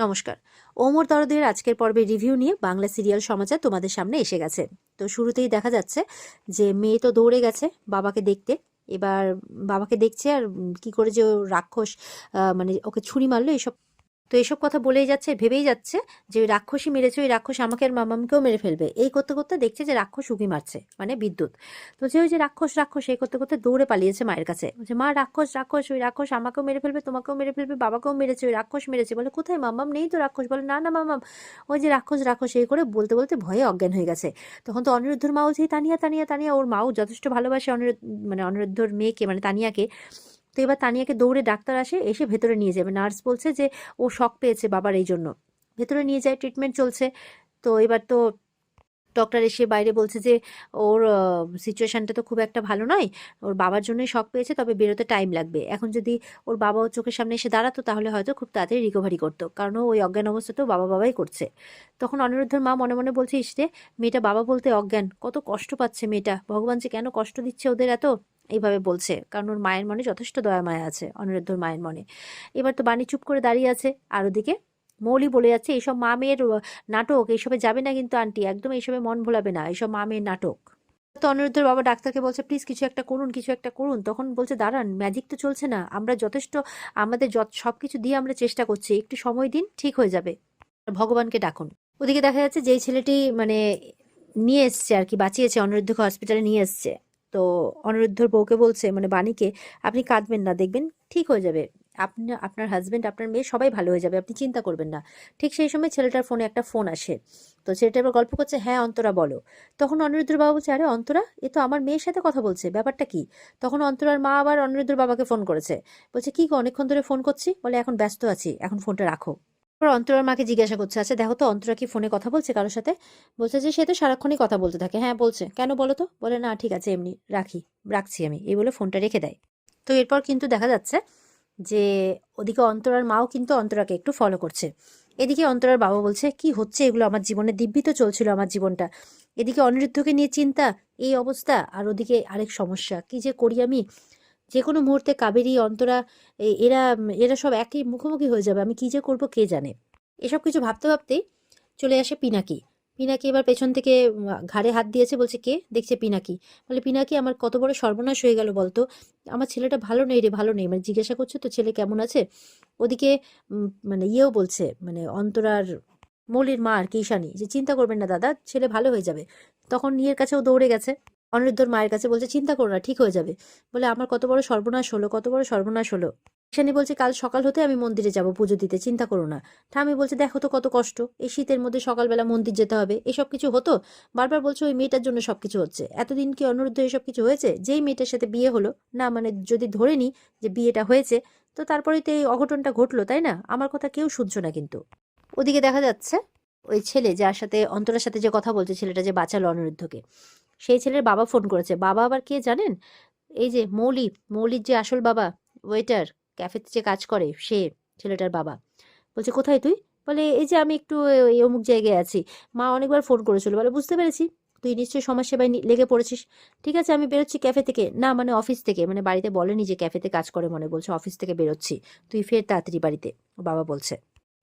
নমস্কার। ওমর দরদের আজকের পর্বে রিভিউ নিয়ে বাংলা সিরিয়াল সমাচার তোমাদের সামনে এসে গেছে। তো শুরুতেই দেখা যাচ্ছে যে মেয়ে তো দৌড়ে গেছে বাবাকে দেখতে। এবার বাবাকে দেখছে আর কি করে যে ও রাক্ষস মানে ওকে ছুরি মারলো এসব। তো এসব কথা বলেই যাচ্ছে, ভেবেই যাচ্ছে যে ওই রাক্ষসী মেরেছে, ওই রাক্ষস আমাকে আর মামামকেও মেরে ফেলবে। এই করতে করতে দেখছে যে রাক্ষস উঁকি মারছে, মানে বিদ্যুৎ। তো যে ওই যে রাক্ষস রাক্ষস এই করতে করতে দৌড়ে পালিয়েছে মায়ের কাছে, বলছে মা রাক্ষস রাক্ষস, ওই রাক্ষস আমাকেও মেরে ফেলবে, তোমাকেও মেরে ফেলবে, বাবাকেও মেরেছে, ওই রাক্ষস মেরেছে। বলে কোথায় মামাম, নেই তো রাক্ষস। বলে না না মামাম, ওই যে রাক্ষস রাক্ষস, এই করে বলতে বলতে ভয়ে অজ্ঞান হয়ে গেছে। তখন তো অনিরুদ্ধর মা বলছে তানিয়া তানিয়া তানিয়া, ওর মাও যথেষ্ট ভালোবাসে মানে অনিরুদ্ধর মেয়েকে, মানে তানিয়াকে। তো এবার তানিয়াকে দৌড়ে ডাক্তার আসে, এসে ভেতরে নিয়ে যাবে। নার্স বলছে যে ও শক পেয়েছে বাবার, এই জন্য ভেতরে নিয়ে যায়, ট্রিটমেন্ট চলছে। তো এবার তো ডক্টর এসে বাইরে বলছে যে ওর সিচুয়েশনটা তো খুব একটা ভালো নয়, ওর বাবার জন্যই শক পেয়েছে, তবে বেরোতে টাইম লাগবে। এখন যদি ওর বাবা ওর চোখের সামনে এসে দাঁড়াতো তাহলে হয়তো খুব তাড়াতাড়ি রিকভারি করতো, কারণ ও ওই অজ্ঞান অবস্থাতেও বাবা বাবাই করছে। তখন অনিরুদ্ধর মা মনে মনে বলছে ইসরে, মেয়েটা বাবা বলতে অজ্ঞান, কত কষ্ট পাচ্ছে মেয়েটা, ভগবান যে কেন কষ্ট দিচ্ছে ওদের এত, এইভাবে বলছে। কারণ ওর মায়ের মনে যথেষ্ট দয়া মায়া আছে, অনিরুদ্ধর মায়ের মনে। এবার তো বাণী চুপ করে দাঁড়িয়ে আছে, আর ওদিকে মৌলি বলে যাচ্ছে এইসব মা মেয়ের নাটক, এইসবে যাবে না কিন্তু আন্টি, একদম এইসবে মন ভোলাবে না, এইসব মা মেয়ের নাটক। তো অনিরুদ্ধের বাবা ডাক্তারকে বলছে প্লিজ কিছু একটা করুন, কিছু একটা করুন। তখন বলছে দাঁড়ান, ম্যাজিক তো চলছে না, আমরা যথেষ্ট আমাদের সবকিছু দিয়ে আমরা চেষ্টা করছি, একটু সময় দিন, ঠিক হয়ে যাবে, ভগবানকে ডাকুন। ওদিকে দেখা যাচ্ছে যেই ছেলেটি মানে নিয়ে এসছে আর কি, বাঁচিয়েছে অনিরুদ্ধকে, হসপিটালে নিয়ে এসছে। তো অনিরুদ্ধর বউকে বলছে, মানে বাণীকে, আপনি কাঁদবেন না, দেখবেন ঠিক হয়ে যাবে, আপনি, আপনার হাজবেন্ড, আপনার মেয়ে সবাই ভালো হয়ে যাবে, আপনি চিন্তা করবেন না। ঠিক সেই সময় ছেলেটার ফোনে একটা ফোন আসে। তো ছেলেটা এবার গল্প করছে, হ্যাঁ অন্তরা বলো। তখন অনিরুদ্ধর বাবা বলছে আরে অন্তরা, এ তো আমার মেয়ের সাথে কথা বলছে, ব্যাপারটা কি? তখন অন্তরার মা আবার অনিরুদ্ধর বাবাকে ফোন করেছে, বলছে কি গো, অনেকক্ষণ ধরে ফোন করছি। বলে এখন ব্যস্ত আছি, এখন ফোনটা রাখো। এবার অন্তরার মাকে জিজ্ঞাসা করছে, আচ্ছা দেখো তো অন্তরা কি ফোনে কথা বলছে কারোর সাথে? বলছে যে সে তো সারাক্ষণই কথা বলতে থাকে। হ্যাঁ বলছে, কেন বলো তো? বলে না ঠিক আছে, এমনি রাখি, রাখছি আমি, এই বলে ফোনটা রেখে দেয়। তো এরপর কিন্তু দেখা যাচ্ছে যে ওদিকে অন্তরার মাও কিন্তু অন্তরাকে একটু ফলো করছে। এদিকে অন্তরার বাবা বলছে কি হচ্ছে এগুলো আমার জীবনে, দিব্যি তো চলছিল আমার জীবনটা, এদিকে অনিরুদ্ধকে নিয়ে চিন্তা, এই অবস্থা, আর ওদিকে আরেক সমস্যা, কি যে করি আমি। যে কোনো মুহূর্তে কাবেরী, অন্তরা, এরা এরা সব একই মুখোমুখি হয়ে যাবে, আমি কি যে করব কে জানে। এসব কিছু ভাবতে ভাবতেই চলে আসে পিনাকি। পিনাকি এবার পেছন থেকে ঘাড়ে হাত দিয়েছে, বলছে কে? দেখছে পিনাকি। বলে পিনাকি, আমার কত বড় সর্বনাশ হয়ে গেল বলতো, আমার ছেলেটা ভালো নেই রে, ভালো নেই, মানে জিজ্ঞাসা করছে তো ছেলে কেমন আছে। ওদিকে মানে ইয়েও বলছে, মানে অন্তরার মৌলির মা আর কি, ঈশানী, যে চিন্তা করবেন না দাদা, ছেলে ভালো হয়ে যাবে। তখন ইয়ের কাছেও দৌড়ে গেছে, অনিরুদ্ধর মায়ের কাছে, বলছে চিন্তা করো না, ঠিক হয়ে যাবে। বলে আমার কত বড় সর্বনাশ হলো, কত বড় সর্বনাশ হলো। ঈশানী বলছে কাল সকাল হতে আমি মন্দিরে যাব পুজো দিতে, চিন্তা করো না। ঠামি বলছে দেখো তো কত কষ্ট, এই শীতের মধ্যে সকালবেলা মন্দির যেতে হবে, এসব কিছু হতো? বারবার বলছে ওই মেয়েটার জন্য সবকিছু হচ্ছে, এতদিন কি অনিরুদ্ধ এসব কিছু হয়েছে? যেই মেয়েটার সাথে বিয়ে হলো না, মানে যদি ধরে নি যে বিয়েটা হয়েছে, তো তারপরেই তো এই অঘটনটা ঘটলো, তাই না? আমার কথা কেউ শুনছো না কিন্তু। ওদিকে দেখা যাচ্ছে ওই ছেলে যার সাথে অন্তরের সাথে যে কথা বলছে, ছেলেটা যে বাঁচালো অনিরুদ্ধকে, সেই ছেলের বাবা ফোন করেছে। বাবা আবার কে জানেন? এই যে মৌলির যে আসল বাবা, ওয়েটার, ক্যাফেতে যে কাজ করে, সে ছেলেটার বাবা। বলছে কোথায় তুই? বলে এই যে আমি একটু এই অমুক জায়গায় আছি, মা অনেকবার ফোন করেছিল। বলে বুঝতে পেরেছি, তুই নিশ্চয়ই সমাজসেবায় লেগে পড়েছিস। ঠিক আছে আমি বেরোচ্ছি ক্যাফে থেকে, না মানে অফিস থেকে, মানে বাড়িতে বলেনি যে ক্যাফেতে কাজ করে, মনে বলছে অফিস থেকে বেরোচ্ছি, তুই ফের তাড়াতাড়ি বাড়িতে, বাবা বলছে।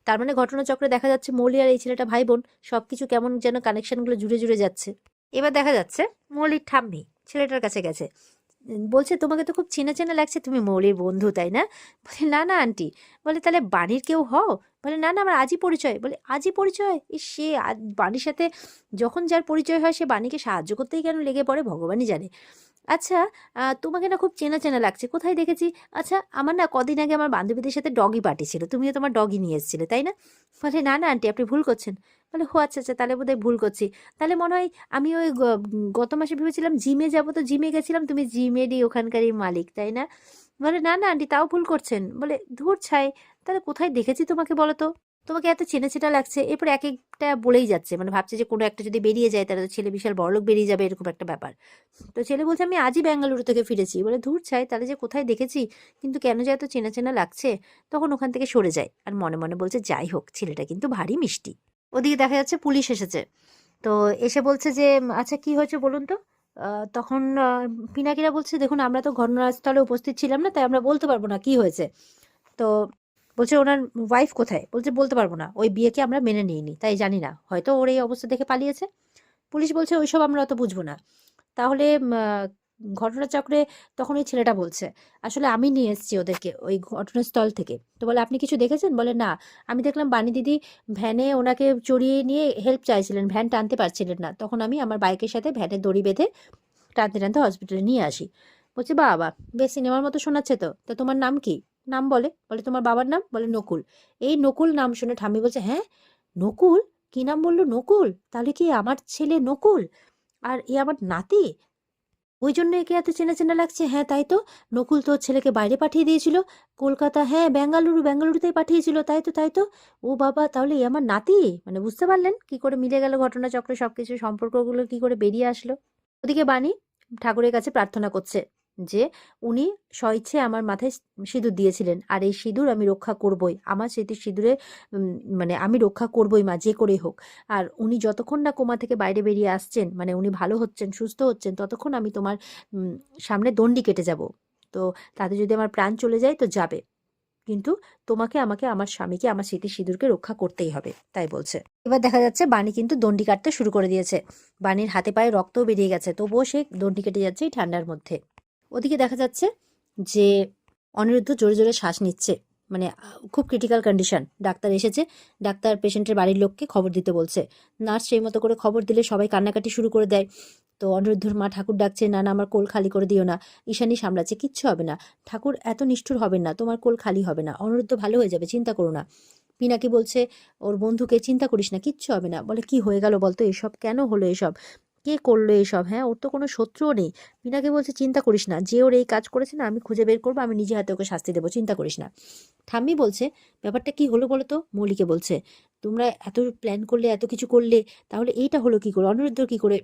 তার মানে ঘটনাচক্রে দেখা যাচ্ছে মৌলি আর এই ছেলেটা ভাই বোন, সবকিছু কেমন যেন কানেকশনগুলো জুড়ে জুড়ে যাচ্ছে। এবার দেখা যাচ্ছে মৌলির ঠাম্মি ছেলেটার কাছে গেছে, বলছে তোমাকে তো খুব চেনা চেনা লাগছে, তুমি মৌলির বন্ধু তাই না? বলে না না আন্টি। বলে তাহলে বাণীর কেউ হও? বলে না না, আমার আজই পরিচয়। বলে আজই পরিচয়? সে বাণীর সাথে যখন যার পরিচয় হয় সে বাণীকে সাহায্য করতেই কেন লেগে পড়ে ভগবানই জানে। আচ্ছা তোমাকে না খুব চেনা চেনা লাগছে, কোথায় দেখেছি? আচ্ছা আমার না কদিন আগে আমার বান্ধবীদের সাথে ডগি পার্টি ছিল, তুমিও তোমার ডগি নিয়ে এসেছিলে তাই না? বলে না না আন্টি, আপনি ভুল করছেন। বলে হো আচ্ছা আচ্ছা, তাহলে বোধহয় ভুল করছি। তাহলে মনে হয় আমি ওই গত মাসে ভেবেছিলাম জিমে যাবো, তো জিমে গেছিলাম, তুমি জিমেরই ওখানকারই মালিক তাই না? বলে না না আন্টি, তাও ভুল করছেন। বলে ধুর ছাই, তাহলে কোথায় দেখেছি তোমাকে বলো তো? তোমাকে এত চেনা চেনা লাগছে। এরপর এক একটা বলেই যাচ্ছে, মানে ভাবছে যে কোনো একটা যদি বেরিয়ে যায় তাহলে তো ছেলে বিশাল বড়লোক বেরিয়ে যাবে, এরকম একটা ব্যাপার। তো ছেলে বলছে আমি আজই বেঙ্গালুরু থেকে ফিরেছি। বলে ধুর ছাই, তাহলে যে কোথায় দেখেছি, কিন্তু কেন যে এত চেনা চেনা লাগছে। তখন ওখান থেকে সরে যায় আর মনে মনে বলছে যাই হোক, ছেলেটা কিন্তু ভারী মিষ্টি। ওদিকে দেখা যাচ্ছে পুলিশ এসেছে। তো এসে বলছে যে আচ্ছা কি হয়েছে বলুন তো। তখন পিনাকিরা বলছে দেখুন আমরা তো ঘটনাস্থলে উপস্থিত ছিলাম না, তাই আমরা বলতে পারবো না কি হয়েছে। তো বলছে ওনার ওয়াইফ কোথায়? বলছে বলতে পারবো না, ওই বিয়েকে আমরা মেনে নিইনি, তাই জানি না, হয়তো ওর এই অবস্থা দেখে পালিয়েছে। পুলিশ বলছে ওইসব আমরা অত বুঝবো না। তাহলে ঘটনাচক্রে তখন ওই ছেলেটা বলছে আসলে আমি নিয়ে এসেছি ওদেরকে ওই ঘটনাস্থল থেকে। তো বলে আপনি কিছু দেখেছেন? বলে না, আমি দেখলাম বানি দিদি ভ্যানে ওনাকে চড়িয়ে নিয়ে হেল্প চাইছিলেন, ভ্যান টানতে পারছিলেন না, তখন আমি আমার বাইকের সাথে ভ্যানের দড়ি বেঁধে টানতে টানতে হসপিটালে নিয়ে আসি। বলছে বাবা, বেশ সিনেমার মতো শোনাচ্ছে তো। তা তোমার নাম কি? নাম বলে, বলে তোমার বাবার নাম? বলে নকুল। এই নকুল নাম শুনে ঠাম্মি বলছে হ্যাঁ নকুল, কি নাম বললো নকুল, তাহলে কি আমার ছেলে নকুল, আর এ আমার নাতি, ওই জন্য একে এত চেনা চেনা লাগছে। হ্যাঁ তাই তো, নকুল তো ওর ছেলেকে বাইরে পাঠিয়ে দিয়েছিল, কলকাতা, হ্যাঁ বেঙ্গালুরুতেই পাঠিয়েছিল, তাই তো তাই তো। ও বাবা, তাহলে এ আমার নাতি। মানে বুঝতে পারলেন কি করে মিলে গেল ঘটনাচক্রে সবকিছু, সম্পর্কগুলো কি করে বেরিয়ে আসলো। ওদিকে বাণী ঠাকুরের কাছে প্রার্থনা করছে যে উনি স্বইচ্ছে আমার মাথায় সিঁদুর দিয়েছিলেন, আর এই সিঁদুর আমি রক্ষা করবই, আমার স্মৃতির সিঁদুরে মানে আমি রক্ষা করবই মা, যে করে হোক। আর উনি যতক্ষণ না কোমা থেকে বাইরে বেরিয়ে আসছেন, মানে উনি ভালো হচ্ছেন, সুস্থ হচ্ছেন, ততক্ষণ আমি তোমার সামনে দণ্ডি কেটে যাব। তো তাতে যদি আমার প্রাণ চলে যায় তো যাবে, কিন্তু তোমাকে, আমাকে, আমার স্বামীকে, আমার স্মৃতির সিঁদুরকে রক্ষা করতেই হবে, তাই বলছে। এবার দেখা যাচ্ছে বাণী কিন্তু দণ্ডি কাটতে শুরু করে দিয়েছে। বাণীর হাতে পায়ে রক্তও বেরিয়ে গেছে, তবুও সে দণ্ডি কেটে যাচ্ছে এই ঠান্ডার মধ্যে। ওদিকে দেখা যাচ্ছে যে অনিরুদ্ধ জোরে জোরে শ্বাস নিচ্ছে, মানে খুব ক্রিটিক্যাল কন্ডিশন। ডাক্তার এসেছে, ডাক্তার পেশেন্টের বাড়ির লোককে খবর দিতে বলছে। নার্স সেই মতো করে খবর দিলে সবাই কান্নাকাটি শুরু করে দেয়। তো অনিরুদ্ধর মা ঠাকুর ডাকছে, না না আমার কোল খালি করে দিও না। ঈশানী সামলাচ্ছে, কিচ্ছু হবে না, ঠাকুর এত নিষ্ঠুর হবেন না, তোমার কোল খালি হবে না, অনিরুদ্ধ ভালো হয়ে যাবে, চিন্তা করো না। পিনাকি বলছে ওর বন্ধুকে, চিন্তা করিস না, কিচ্ছু হবে না। বলে কি হয়ে গেল বলতো, এসব কেন হলো, এসব কে করলো এসব? হ্যাঁ, ওর তো কোনো শত্রুও নেই। পিনাকি বলছে চিন্তা করিস না, যে ওর এই কাজ করেছে না আমি খুঁজে বের করবো, আমি নিজে হাতে ওকে শাস্তি দেবো, চিন্তা করিস না। ঠাম্মি বলছে ব্যাপারটা কি হলো বলো তো। মৌলিকে বলছে তোমরা এত প্ল্যান করলে, এত কিছু করলে, তাহলে এইটা হলো কি করে, অনিরুদ্ধ কি করে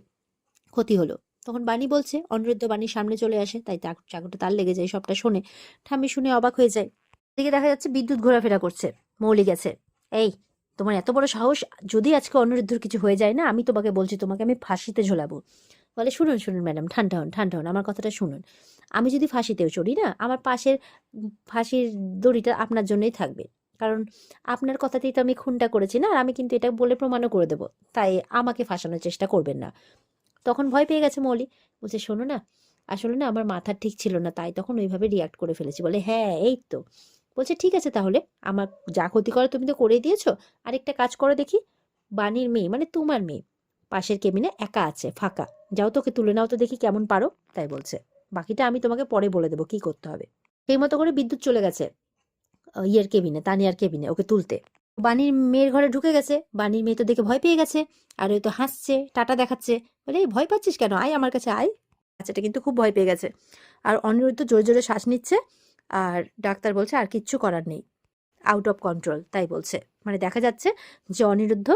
ক্ষতি হলো? তখন বাণী বলছে, অনিরুদ্ধ বাণীর সামনে চলে আসে, তাই চাকুটা তার লেগে যায়, সবটা শোনে। ঠাম্মি শুনে অবাক হয়ে যায়। এদিকে দেখা যাচ্ছে বিদ্যুৎ ঘোরাফেরা করছে, মৌলি গেছে। এই তোমার এত বড় সাহস, যদি আজকে অনিরুদ্ধর কিছু হয়ে যায় না, আমি তোমাকে বলছি, তোমাকে আমি ফাঁসিতে ঝোলাবো। বলে শুনুন শুনুন ম্যাডাম, ঠান্ডা হন ঠান্ডা হন, আমার কথাটা শুনুন। আমি যদি ফাঁসিতেও চড়ি না, আমার পাশের ফাঁসির দড়িটা আপনার জন্যই থাকবে, কারণ আপনার কথাতেই তো আমি খুনটা করেছি না, আর আমি কিন্তু এটা বলে প্রমাণও করে দেবো, তাই আমাকে ফাঁসানোর চেষ্টা করবেন না। তখন ভয় পেয়ে গেছে মৌলি, বলছে শোনো না, আসলে না আমার মাথা ঠিক ছিল না, তাই তখন ওইভাবে রিয়াক্ট করে ফেলেছি। বলে হ্যাঁ এই তো। বলছে ঠিক আছে তাহলে, আমার যা ক্ষতি করে তুমি তো করেই দিয়েছো, আরেকটা কাজ করো দেখি। বাণীর মেয়ে, মানে তোমার মেয়ে, পাশের কেবিনে একা আছে ফাঁকা, যাও তোকে তুলে নাও তো দেখি কেমন পারো, তাই বলছে। বাকিটা আমি তোমাকে পরে বলে দেবো কি করতে হবে। সেই মতো করে বিদ্যুৎ চলে গেছে ইয়ের কেবিনে, তানিয়ার কেবিনে, ওকে তুলতে। বাণীর মেয়ের ঘরে ঢুকে গেছে, বাণীর মেয়ে তো দেখে ভয় পেয়ে গেছে, আর ওই তো হাসছে, টাটা দেখাচ্ছে। বলে এই ভয় পাচ্ছিস কেন, আয় আমার কাছে আয়। বাচ্চাটা কিন্তু খুব ভয় পেয়ে গেছে। আর অনিরুদ্ধ জোরে জোরে শ্বাস নিচ্ছে, আর ডাক্তার বলছে আর কিচ্ছু করার নেই, আউট অফ কন্ট্রোল, তাই বলছে। মানে দেখা যাচ্ছে যে অনিরুদ্ধ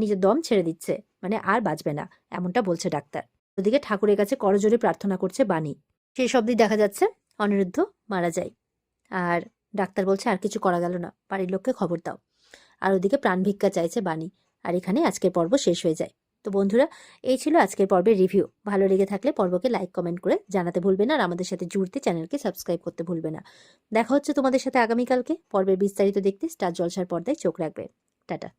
নিজের দম ছেড়ে দিচ্ছে, মানে আর বাঁচবে না, এমনটা বলছে ডাক্তার। ওদিকে ঠাকুরের কাছে করজোরে প্রার্থনা করছে বাণী। সেই সব দিক দেখা যাচ্ছে অনিরুদ্ধ মারা যায়। আর ডাক্তার বলছে আর কিছু করা গেল না, বাড়ির লোককে খবর দাও। আর ওদিকে প্রাণ ভিক্ষা চাইছে বাণী। আর এখানে আজকের পর্ব শেষ হয়ে যায়। তো বন্ধুরা, এই ছিল আজকের পর্বের রিভিউ। ভালো লেগে থাকলে পর্বকে লাইক কমেন্ট করে জানাতে ভুলবে না, আর আমাদের সাথে জুড়তে চ্যানেলকে সাবস্ক্রাইব করতে ভুলবে না। দেখা হচ্ছে তোমাদের সাথে আগামীকালকে। পর্বের বিস্তারিত দেখতে স্টার জলসার পর্দায় চোখ রাখবে। টাটা।